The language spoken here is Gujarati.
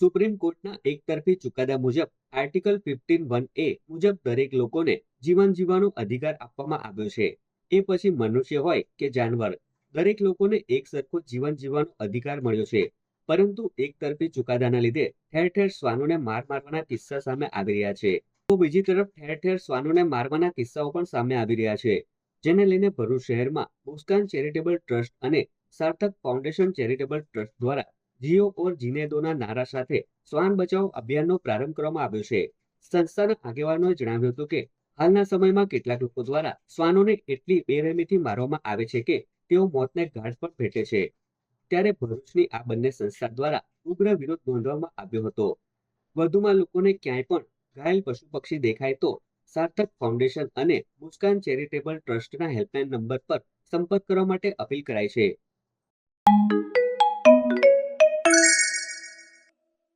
સુપ્રીમ કોર્ટના એકતરફી ચુકાદા મુજબ આર્ટિકલ 15(1)A મુજબ દરેક લોકોને જીવન જીવવાનો અધિકાર આપવામાં આવ્યો છે। એ પછી મનુષ્ય હોય કે જાનવર, દરેક લોકોને એક સરખો જીવન જીવવાનો અધિકાર મળ્યો છે। પરંતુ એકતરફી ચુકાદાના લીધે ઠેર ઠેર શ્વાનોને મારવાના કિસ્સા સામે આવી રહ્યા છે। તો બીજી તરફ ઠેર ઠેર શ્વાનોને મારવાના કિસ્સાઓ પણ સામે આવી રહ્યા છે, જેને લઈને ભરૂચ શહેરમાં મુસ્કાન ચેરિટેબલ ટ્રસ્ટ અને સાર્થક ફાઉન્ડેશન ચેરિટેબલ ટ્રસ્ટ દ્વારા જીઓ ઓર જીને દોના નારા સાથે શ્વાન બચાવો અભિયાનનો પ્રારંભ કરવામાં આવ્યો છે। સંસ્થાના આગેવાનોએ જણાવ્યું હતું કે હાલના સમયમાં કેટલાક લોકો દ્વારા શ્વાનોને એટલી બેરહેમીથી મારવામાં આવે છે કે તેઓ મોતને ઘાટ પર ભેટે છે। ત્યારે ભરૂચની આ બંને સંસ્થા દ્વારા ઉગ્ર વિરોધ નોંધવામાં આવ્યો હતો। વધુમાં લોકોને ક્યાંય પણ ઘાયલ પશુ પક્ષી દેખાય તો સાર્થક ફાઉન્ડેશન અને મુસ્કાન ચેરિટેબલ ટ્રસ્ટના હેલ્પલાઇન નંબર પર સંપર્ક કરવા માટે અપીલ કરાઈ છે।